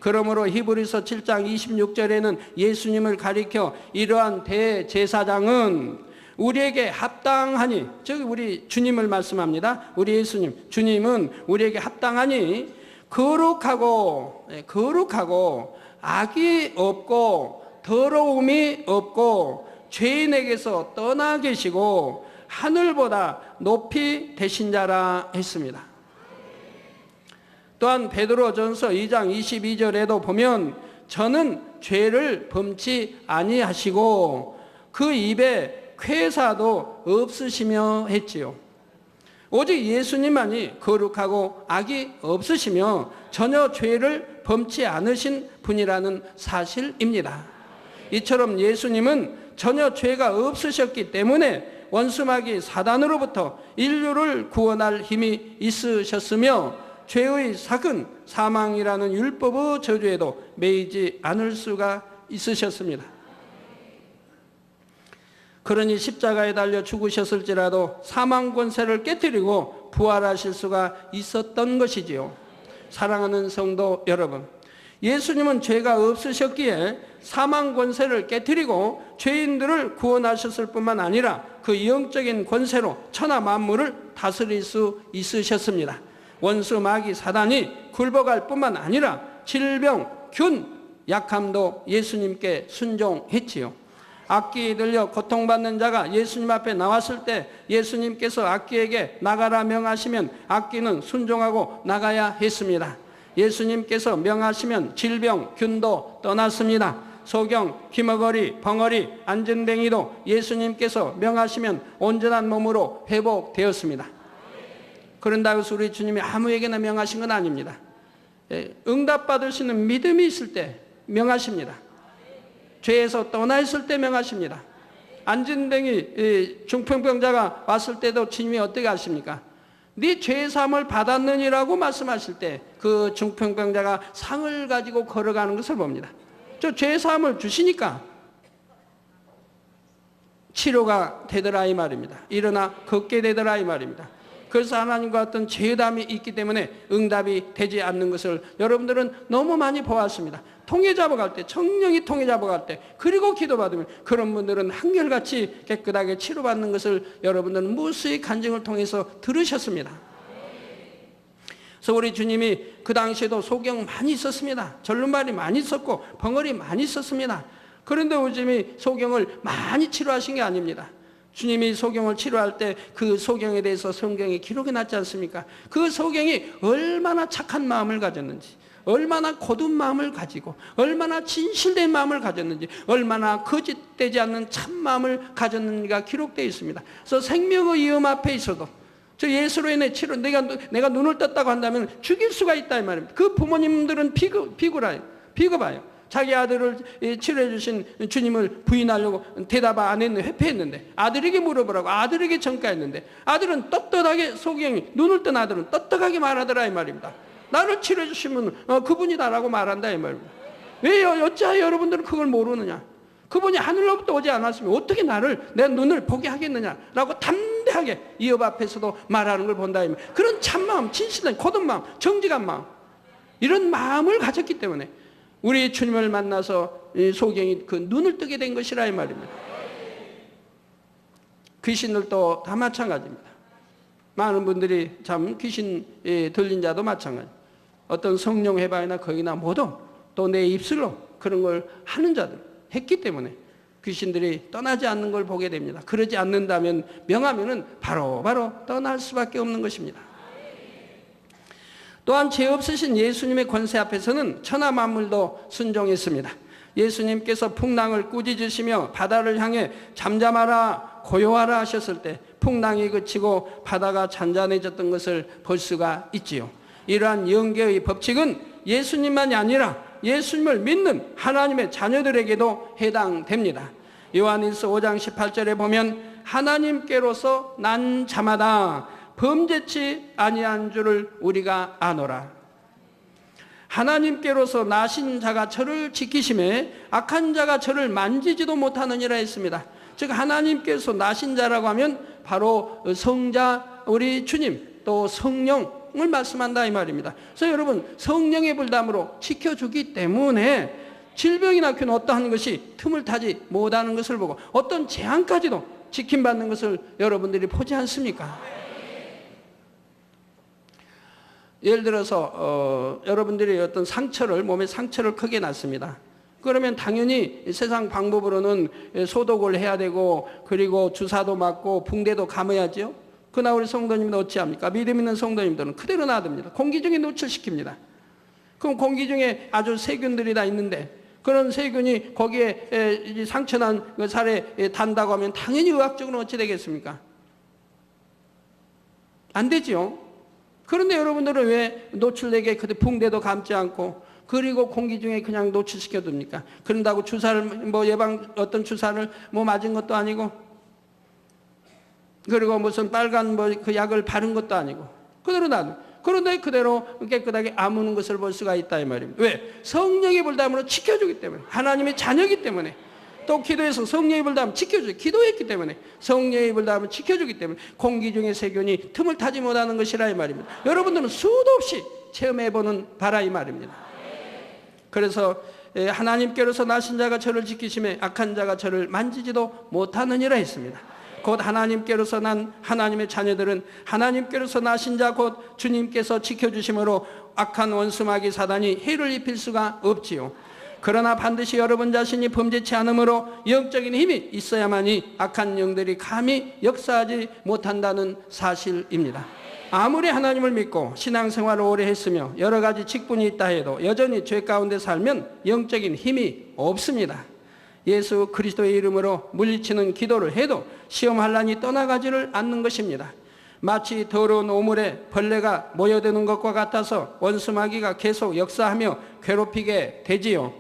그러므로 히브리서 7장 26절에는 예수님을 가리켜 이러한 대제사장은 우리에게 합당하니, 즉 우리 주님을 말씀합니다. 우리 예수님, 주님은 우리에게 합당하니 거룩하고 악이 없고 더러움이 없고 죄인에게서 떠나 계시고 하늘보다 높이 되신 자라 했습니다. 또한 베드로전서 2장 22절에도 보면 저는 죄를 범치 아니하시고 그 입에 쾌사도 없으시며 했지요. 오직 예수님만이 거룩하고 악이 없으시며 전혀 죄를 범치 않으신 분이라는 사실입니다. 이처럼 예수님은 전혀 죄가 없으셨기 때문에 원수마귀 사단으로부터 인류를 구원할 힘이 있으셨으며 죄의 삭은 사망이라는 율법의 저주에도 매이지 않을 수가 있으셨습니다. 그러니 십자가에 달려 죽으셨을지라도 사망 권세를 깨뜨리고 부활하실 수가 있었던 것이지요. 사랑하는 성도 여러분, 예수님은 죄가 없으셨기에 사망 권세를 깨뜨리고 죄인들을 구원하셨을 뿐만 아니라 그 영적인 권세로 천하 만물을 다스릴 수 있으셨습니다. 원수 마귀 사단이 굴복할 뿐만 아니라 질병, 균, 약함도 예수님께 순종했지요. 악기에 들려 고통받는 자가 예수님 앞에 나왔을 때 예수님께서 악기에게 나가라 명하시면 악기는 순종하고 나가야 했습니다. 예수님께서 명하시면 질병, 균도 떠났습니다. 소경, 기머거리, 벙어리, 안전뱅이도 예수님께서 명하시면 온전한 몸으로 회복되었습니다. 그런다고 해서 우리 주님이 아무에게나 명하신 건 아닙니다. 응답받을 수 있는 믿음이 있을 때 명하십니다. 죄에서 떠나 있을 때 명하십니다. 안전뱅이 중풍병자가 왔을 때도 주님이 어떻게 하십니까? 네 죄사함을 받았느니라고 말씀하실 때 그 중풍병자가 상을 가지고 걸어가는 것을 봅니다. 저 죄사함을 주시니까 치료가 되더라 이 말입니다. 일어나 걷게 되더라 이 말입니다. 그래서 하나님과 어떤 죄담이 있기 때문에 응답이 되지 않는 것을 여러분들은 너무 많이 보았습니다. 통에 잡아갈 때, 성령이 통에 잡아갈 때, 그리고 기도받으면 그런 분들은 한결같이 깨끗하게 치료받는 것을 여러분들은 무수히 간증을 통해서 들으셨습니다. 그래서 우리 주님이 그 당시에도 소경 많이 있었습니다. 절름발이 많이 있었고 벙어리 많이 있었습니다. 그런데 우리 주님이 소경을 많이 치료하신 게 아닙니다. 주님이 소경을 치료할 때 그 소경에 대해서 성경에 기록이 났지 않습니까? 그 소경이 얼마나 착한 마음을 가졌는지, 얼마나 고든 마음을 가지고, 얼마나 진실된 마음을 가졌는지, 얼마나 거짓되지 않는 참 마음을 가졌는지가 기록되어 있습니다. 그래서 생명의 위험 앞에 있어도 저 예수로 인해 치료, 내가 눈을 떴다고 한다면 죽일 수가 있다 이 말입니다. 그 부모님들은 비겁해요. 자기 아들을 치료해 주신 주님을 부인하려고 대답 안 했는데 회피했는데, 아들에게 물어보라고 아들에게 전가했는데, 아들은 떳떳하게, 소경이 눈을 뜬 아들은 떳떳하게 말하더라 이 말입니다. 나를 치료해 주시면 그분이다라고 말한다 이 말입니다. 왜 어찌하여 여러분들은 그걸 모르느냐? 그분이 하늘로부터 오지 않았으면 어떻게 내 눈을 보게 하겠느냐라고 담대하게 이업 앞에서도 말하는 걸 본다. 그런 참마음, 진실된 고든 마음, 정직한 마음, 이런 마음을 가졌기 때문에 우리 주님을 만나서 소경이 그 눈을 뜨게 된 것이라 이 말입니다. 귀신들도 다 마찬가지입니다. 많은 분들이 참 귀신 들린 자도 마찬가지. 어떤 성령 해방이나 거기나 모두 또 내 입술로 그런 걸 하는 자들 했기 때문에 귀신들이 떠나지 않는 걸 보게 됩니다. 그러지 않는다면 명하면은 바로 떠날 수밖에 없는 것입니다. 또한 죄 없으신 예수님의 권세 앞에서는 천하 만물도 순종했습니다. 예수님께서 풍랑을 꾸짖으시며 바다를 향해 잠잠하라 고요하라 하셨을 때 풍랑이 그치고 바다가 잔잔해졌던 것을 볼 수가 있지요. 이러한 영계의 법칙은 예수님만이 아니라 예수님을 믿는 하나님의 자녀들에게도 해당됩니다. 요한일서 5장 18절에 보면 하나님께로서 난 자마다 범죄치 아니한 줄을 우리가 아노라. 하나님께로서 나신 자가 저를 지키심에 악한 자가 저를 만지지도 못하느니라 했습니다. 즉 하나님께서 나신 자라고 하면 바로 성자 우리 주님 또 성령을 말씀한다 이 말입니다. 그래서 여러분 성령의 불담으로 지켜주기 때문에 질병이나 균 어떠한 것이 틈을 타지 못하는 것을 보고 어떤 재앙까지도 지킴받는 것을 여러분들이 보지 않습니까? 예를 들어서 여러분들이 어떤 몸에 상처를 크게 났습니다. 그러면 당연히 세상 방법으로는 소독을 해야 되고 그리고 주사도 맞고 붕대도 감아야죠. 그러나 우리 성도님들은 어찌합니까? 믿음 있는 성도님들은 그대로 놔둡니다. 공기 중에 노출시킵니다. 그럼 공기 중에 아주 세균들이 다 있는데 그런 세균이 거기에 상처난 살에 단다고 하면 당연히 의학적으로 어찌 되겠습니까? 안 되지요. 그런데 여러분들은 왜 노출되게 그때 붕대도 감지 않고 그리고 공기 중에 그냥 노출시켜 둡니까? 그런다고 주사를 어떤 주사를 맞은 것도 아니고 그리고 무슨 빨간 그 약을 바른 것도 아니고 그대로 놔둬. 그런데 그대로 깨끗하게 아무는 것을 볼 수가 있다 이 말입니다. 왜? 성령의 불담으로 지켜주기 때문에, 하나님의 자녀이기 때문에, 또 기도해서 성령의 불담을 지켜주기, 기도했기 때문에 성령의 불담을 지켜주기 때문에 공기 중에 세균이 틈을 타지 못하는 것이라 이 말입니다. 여러분들은 수도 없이 체험해보는 바라 이 말입니다. 그래서 하나님께로서 나신 자가 저를 지키심에 악한 자가 저를 만지지도 못하느니라 했습니다. 곧 하나님께로서 난 하나님의 자녀들은 하나님께로서 나신 자 곧 주님께서 지켜주심으로 악한 원수 마귀 사단이 해를 입힐 수가 없지요. 그러나 반드시 여러분 자신이 범죄치 않으므로 영적인 힘이 있어야만이 악한 영들이 감히 역사하지 못한다는 사실입니다. 아무리 하나님을 믿고 신앙생활을 오래 했으며 여러 가지 직분이 있다 해도 여전히 죄 가운데 살면 영적인 힘이 없습니다. 예수 그리스도의 이름으로 물리치는 기도를 해도 시험 환난이 떠나가지를 않는 것입니다. 마치 더러운 오물에 벌레가 모여드는 것과 같아서 원수마귀가 계속 역사하며 괴롭히게 되지요.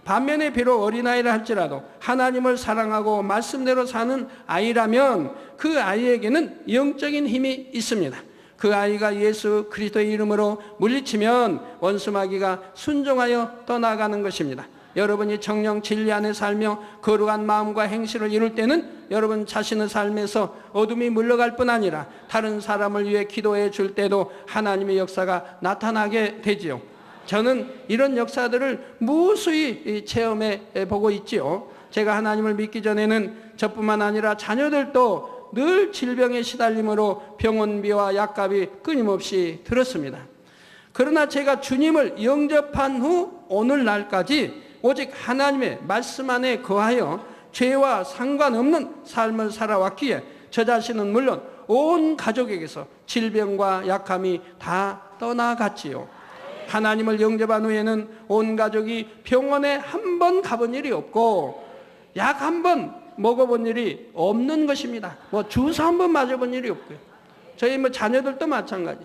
반면에 비록 어린아이라 할지라도 하나님을 사랑하고 말씀대로 사는 아이라면 그 아이에게는 영적인 힘이 있습니다. 그 아이가 예수 그리스도의 이름으로 물리치면 원수마귀가 순종하여 떠나가는 것입니다. 여러분이 정령 진리 안에 살며 거룩한 마음과 행실을 이룰 때는 여러분 자신의 삶에서 어둠이 물러갈 뿐 아니라 다른 사람을 위해 기도해 줄 때도 하나님의 역사가 나타나게 되지요. 저는 이런 역사들을 무수히 체험해 보고 있지요. 제가 하나님을 믿기 전에는 저뿐만 아니라 자녀들도 늘 질병에 시달림으로 병원비와 약값이 끊임없이 들었습니다. 그러나 제가 주님을 영접한 후 오늘날까지 오직 하나님의 말씀 안에 거하여 죄와 상관없는 삶을 살아왔기에 저 자신은 물론 온 가족에게서 질병과 약함이 다 떠나갔지요. 하나님을 영접한 후에는 온 가족이 병원에 한 번 가본 일이 없고 약 한 번 먹어본 일이 없는 것입니다. 주사 한 번 맞아본 일이 없고요. 저희 자녀들도 마찬가지.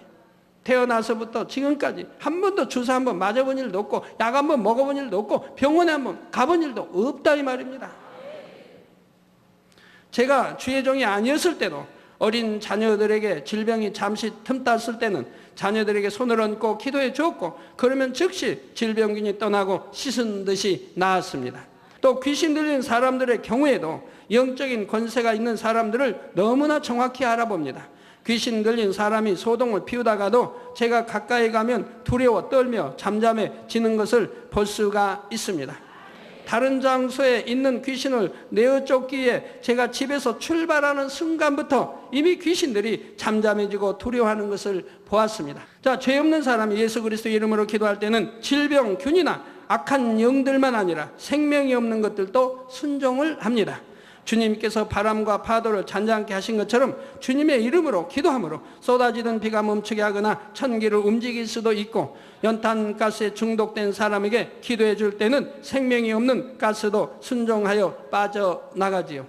태어나서부터 지금까지 한 번도 주사 한 번 맞아본 일도 없고 약 한 번 먹어본 일도 없고 병원에 한 번 가본 일도 없다 이 말입니다. 제가 주의 종이 아니었을 때도 어린 자녀들에게 질병이 잠시 틈탔을 때는 자녀들에게 손을 얹고 기도해 주었고 그러면 즉시 질병균이 떠나고 씻은 듯이 나았습니다. 또 귀신 들린 사람들의 경우에도 영적인 권세가 있는 사람들을 너무나 정확히 알아봅니다. 귀신 들린 사람이 소동을 피우다가도 제가 가까이 가면 두려워 떨며 잠잠해지는 것을 볼 수가 있습니다. 다른 장소에 있는 귀신을 내어 쫓기에 제가 집에서 출발하는 순간부터 이미 귀신들이 잠잠해지고 두려워하는 것을 보았습니다. 자, 죄 없는 사람이 예수 그리스도 이름으로 기도할 때는 질병, 균이나 악한 영들만 아니라 생명이 없는 것들도 순종을 합니다. 주님께서 바람과 파도를 잔잔케 하신 것처럼 주님의 이름으로 기도함으로 쏟아지던 비가 멈추게 하거나 천기를 움직일 수도 있고 연탄가스에 중독된 사람에게 기도해 줄 때는 생명이 없는 가스도 순종하여 빠져나가지요.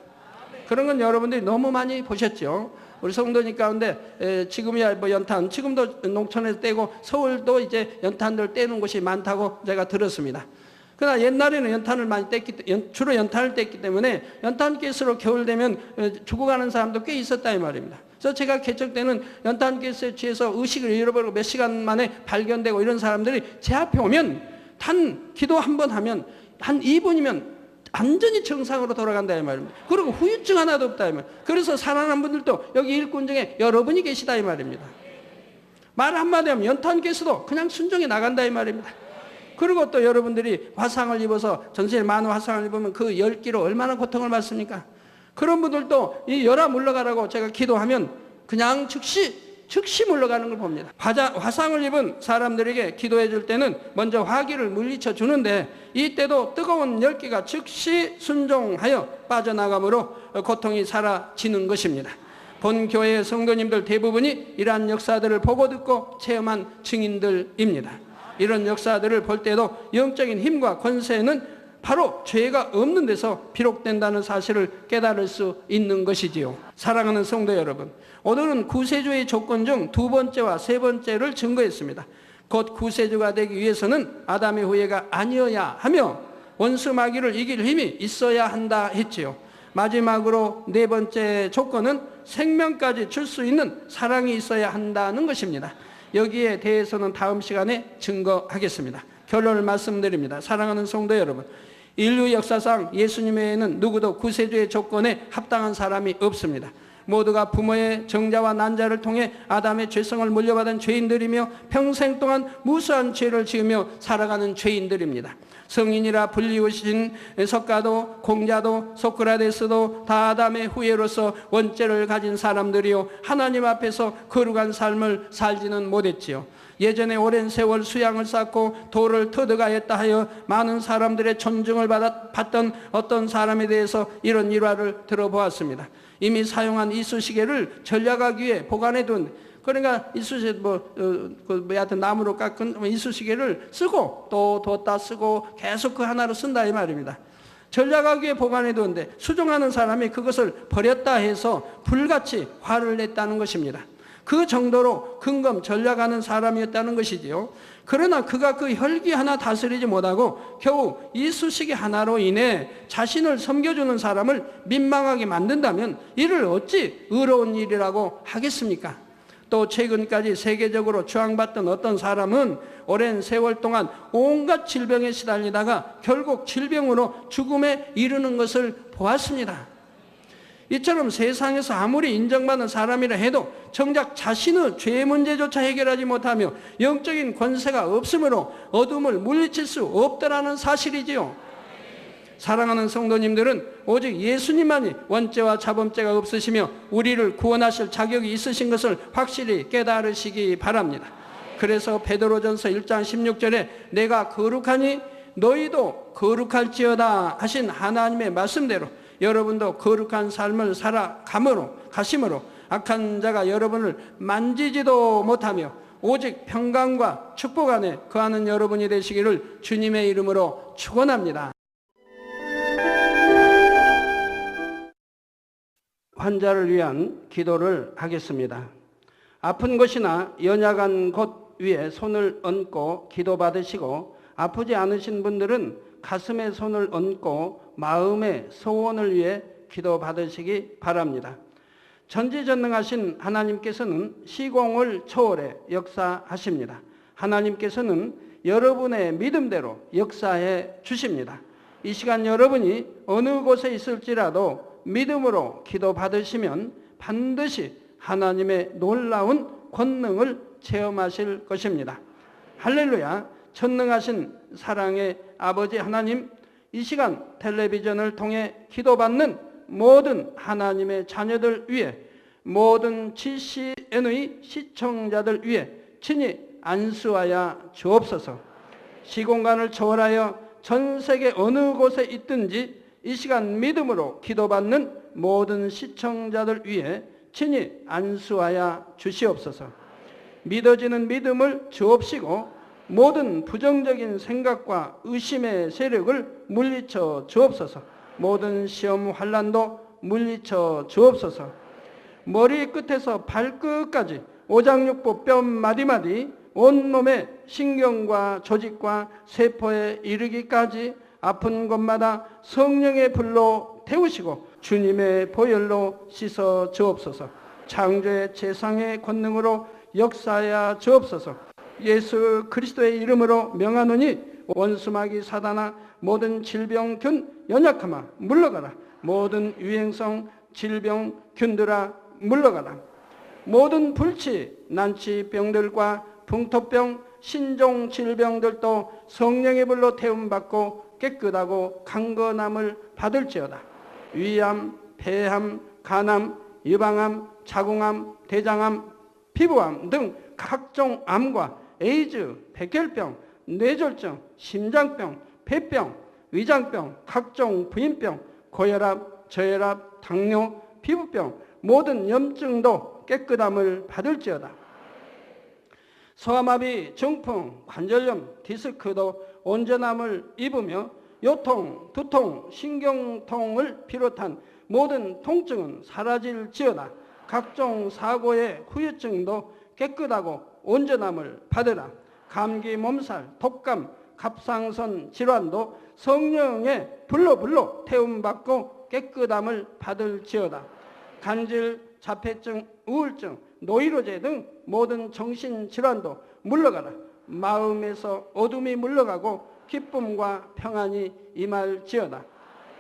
그런 건 여러분들이 너무 많이 보셨죠. 우리 성도님 가운데 지금이야 연탄, 지금도 농촌에서 떼고 서울도 이제 연탄들 떼는 곳이 많다고 제가 들었습니다. 그러나 옛날에는 연탄을 많이 주로 연탄을 뗐기 때문에 연탄가스로 겨울 되면 죽어가는 사람도 꽤 있었다 이 말입니다. 그래서 제가 개척 때는 연탄가스에 취해서 의식을 잃어버리고 몇 시간 만에 발견되고 이런 사람들이 제 앞에 오면 기도 한 번 하면 한 2분이면 완전히 정상으로 돌아간다 이 말입니다. 그리고 후유증 하나도 없다 이 말입니다. 그래서 살아난 분들도 여기 일꾼 중에 여러분이 계시다 이 말입니다. 말 한마디 하면 연탄가스도 그냥 순종해 나간다 이 말입니다. 그리고 또 여러분들이 화상을 입어서 전세에 많은 화상을 입으면 그 열기로 얼마나 고통을 받습니까? 그런 분들도 이 열아 물러가라고 제가 기도하면 그냥 즉시 물러가는 걸 봅니다. 화상을 입은 사람들에게 기도해 줄 때는 먼저 화기를 물리쳐 주는데 이때도 뜨거운 열기가 즉시 순종하여 빠져나가므로 고통이 사라지는 것입니다. 본 교회의 성도님들 대부분이 이러한 역사들을 보고 듣고 체험한 증인들입니다. 이런 역사들을 볼 때도 영적인 힘과 권세는 바로 죄가 없는 데서 비롯된다는 사실을 깨달을 수 있는 것이지요. 사랑하는 성도 여러분, 오늘은 구세주의 조건 중 두 번째와 세 번째를 증거했습니다. 곧 구세주가 되기 위해서는 아담의 후예가 아니어야 하며 원수 마귀를 이길 힘이 있어야 한다 했지요. 마지막으로 네 번째 조건은 생명까지 줄 수 있는 사랑이 있어야 한다는 것입니다. 여기에 대해서는 다음 시간에 증거하겠습니다. 결론을 말씀드립니다. 사랑하는 성도 여러분, 인류 역사상 예수님 외에는 누구도 구세주의 조건에 합당한 사람이 없습니다. 모두가 부모의 정자와 난자를 통해 아담의 죄성을 물려받은 죄인들이며 평생 동안 무수한 죄를 지으며 살아가는 죄인들입니다. 성인이라 불리우신 석가도, 공자도, 소크라테스도 다 아담의 후예로서 원죄를 가진 사람들이요 하나님 앞에서 거룩한 삶을 살지는 못했지요. 예전에 오랜 세월 수양을 쌓고 도를 터득하였다 하여 많은 사람들의 존중을 받던 어떤 사람에 대해서 이런 일화를 들어보았습니다. 이미 사용한 이쑤시개를 전략하기 위해 보관해둔 그러니까 이쑤시개 하여튼 나무로 깎은 이쑤시개를 쓰고 또 뒀다 쓰고 계속 그 하나로 쓴다 이 말입니다. 전략하기에 보관해두는데 수종하는 사람이 그것을 버렸다 해서 불같이 화를 냈다는 것입니다. 그 정도로 근검 전략하는 사람이었다는 것이지요. 그러나 그가 그 혈기 하나 다스리지 못하고 겨우 이쑤시개 하나로 인해 자신을 섬겨주는 사람을 민망하게 만든다면 이를 어찌 의로운 일이라고 하겠습니까? 또 최근까지 세계적으로 추앙받던 어떤 사람은 오랜 세월 동안 온갖 질병에 시달리다가 결국 질병으로 죽음에 이르는 것을 보았습니다. 이처럼 세상에서 아무리 인정받는 사람이라 해도 정작 자신의 죄 문제조차 해결하지 못하며 영적인 권세가 없으므로 어둠을 물리칠 수 없다라는 사실이지요. 사랑하는 성도님들은 오직 예수님만이 원죄와 자범죄가 없으시며 우리를 구원하실 자격이 있으신 것을 확실히 깨달으시기 바랍니다. 그래서 베드로전서 1장 16절에 내가 거룩하니 너희도 거룩할지어다 하신 하나님의 말씀대로 여러분도 거룩한 삶을 가심으로 악한 자가 여러분을 만지지도 못하며 오직 평강과 축복 안에 거하는 여러분이 되시기를 주님의 이름으로 축원합니다. 환자를 위한 기도를 하겠습니다. 아픈 곳이나 연약한 곳 위에 손을 얹고 기도받으시고 아프지 않으신 분들은 가슴에 손을 얹고 마음의 소원을 위해 기도받으시기 바랍니다. 전지전능하신 하나님께서는 시공을 초월해 역사하십니다. 하나님께서는 여러분의 믿음대로 역사해 주십니다. 이 시간 여러분이 어느 곳에 있을지라도 믿음으로 기도받으시면 반드시 하나님의 놀라운 권능을 체험하실 것입니다. 할렐루야. 전능하신 사랑의 아버지 하나님, 이 시간 텔레비전을 통해 기도받는 모든 하나님의 자녀들 위해, 모든 GCN의 시청자들 위해 친히 안수하여 주옵소서. 시공간을 초월하여 전 세계 어느 곳에 있든지 이 시간 믿음으로 기도받는 모든 시청자들 위해 친히 안수하여 주시옵소서. 믿어지는 믿음을 주옵시고 모든 부정적인 생각과 의심의 세력을 물리쳐 주옵소서. 모든 시험 환난도 물리쳐 주옵소서. 머리 끝에서 발끝까지 오장육부 뼈 마디마디 온몸의 신경과 조직과 세포에 이르기까지 아픈 곳마다 성령의 불로 태우시고 주님의 보혈로 씻어 주옵소서. 창조의 재상의 권능으로 역사하여 주옵소서. 예수 그리스도의 이름으로 명하노니 원수마귀 사단아 모든 질병균 연약함아 물러가라. 모든 유행성 질병균들아 물러가라. 모든 불치 난치병들과 풍토병 신종 질병들도 성령의 불로 태움받고 깨끗하고 강건함을 받을지어다. 위암, 폐암, 간암, 유방암, 자궁암, 대장암, 피부암 등 각종 암과 에이즈, 백혈병, 뇌졸중, 심장병, 폐병, 위장병, 각종 부인병, 고혈압, 저혈압, 당뇨, 피부병, 모든 염증도 깨끗함을 받을지어다. 소아마비, 중풍, 관절염, 디스크도 온전함을 입으며 요통, 두통, 신경통을 비롯한 모든 통증은 사라질지어다. 각종 사고의 후유증도 깨끗하고 온전함을 받으라. 감기, 몸살, 독감, 갑상선 질환도 성령의 불로 태움받고 깨끗함을 받을지어다. 간질, 자폐증, 우울증, 노이로제 등 모든 정신질환도 물러가라. 마음에서 어둠이 물러가고 기쁨과 평안이 임할지어다.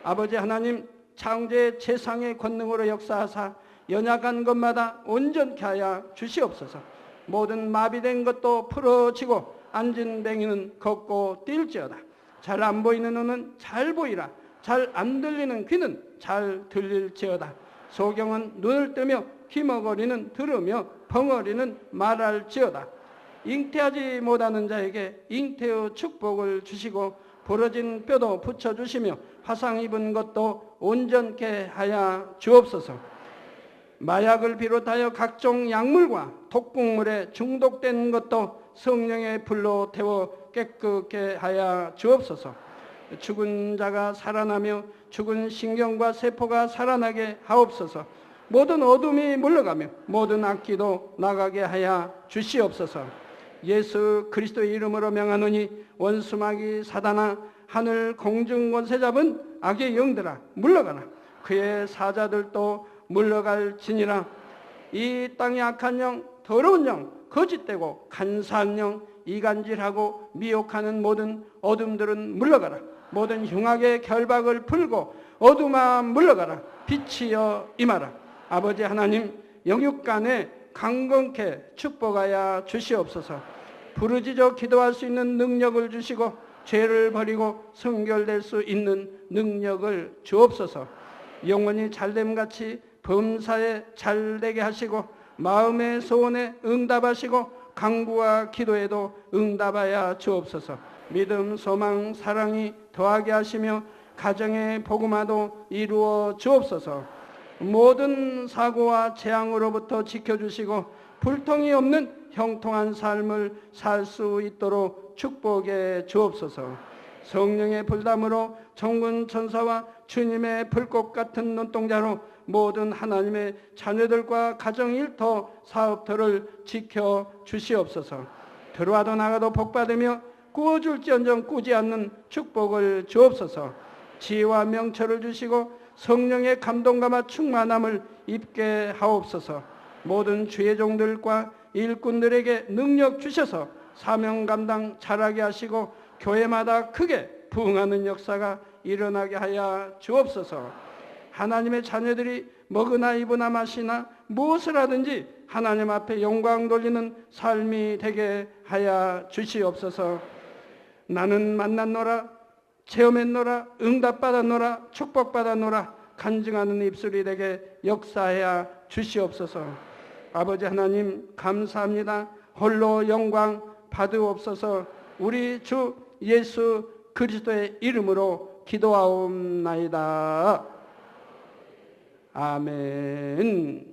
아버지 하나님, 창조의 재상의 권능으로 역사하사 연약한 것마다 온전케 하여 주시옵소서. 모든 마비된 것도 풀어지고 앉은 뱅이는 걷고 뛸지어다. 잘 안 보이는 눈은 잘 보이라. 잘 안 들리는 귀는 잘 들릴지어다. 소경은 눈을 뜨며 귀머거리는 들으며 벙어리는 말할지어다. 잉태하지 못하는 자에게 잉태의 축복을 주시고 부러진 뼈도 붙여주시며 화상 입은 것도 온전케 하여 주옵소서. 마약을 비롯하여 각종 약물과 독극물에 중독된 것도 성령의 불로 태워 깨끗게 하여 주옵소서. 죽은 자가 살아나며 죽은 신경과 세포가 살아나게 하옵소서. 모든 어둠이 물러가며 모든 악기도 나가게 하여 주시옵소서. 예수 그리스도의 이름으로 명하노니 원수마귀 사단아, 하늘 공중 권세 잡은 악의 영들아 물러가라. 그의 사자들도 물러갈지니라. 이 땅의 악한 영, 더러운 영, 거짓되고 간사한 영, 이간질하고 미혹하는 모든 어둠들은 물러가라. 모든 흉악의 결박을 풀고 어둠아 물러가라. 빛이여 임하라. 아버지 하나님, 영육간에 강건케 축복하여 주시옵소서. 부르짖어 기도할 수 있는 능력을 주시고 죄를 버리고 성결될 수 있는 능력을 주옵소서. 영원히 잘됨같이 범사에 잘되게 하시고 마음의 소원에 응답하시고 간구와 기도에도 응답하여 주옵소서. 믿음, 소망, 사랑이 더하게 하시며 가정의 복음화도 이루어 주옵소서. 모든 사고와 재앙으로부터 지켜주시고 불통이 없는 형통한 삶을 살 수 있도록 축복해 주옵소서. 성령의 불담으로 천군 천사와 주님의 불꽃 같은 눈동자로 모든 하나님의 자녀들과 가정 일터 사업터를 지켜 주시옵소서. 들어와도 나가도 복받으며 꾸어줄지언정 꾸지 않는 축복을 주옵소서. 지혜와 명철을 주시고 성령의 감동감화 충만함을 입게 하옵소서. 모든 주의 종들과 일꾼들에게 능력 주셔서 사명 감당 잘하게 하시고 교회마다 크게 부흥하는 역사가 일어나게 하여 주옵소서. 하나님의 자녀들이 먹으나 입으나 마시나 무엇을 하든지 하나님 앞에 영광 돌리는 삶이 되게 하여 주시옵소서. 나는 만났노라, 체험했노라, 응답받았노라, 축복받았노라 간증하는 입술이 되게 역사하여 주시옵소서. 아버지 하나님 감사합니다. 홀로 영광 받으옵소서. 우리 주 예수 그리스도의 이름으로 기도하옵나이다. 아멘.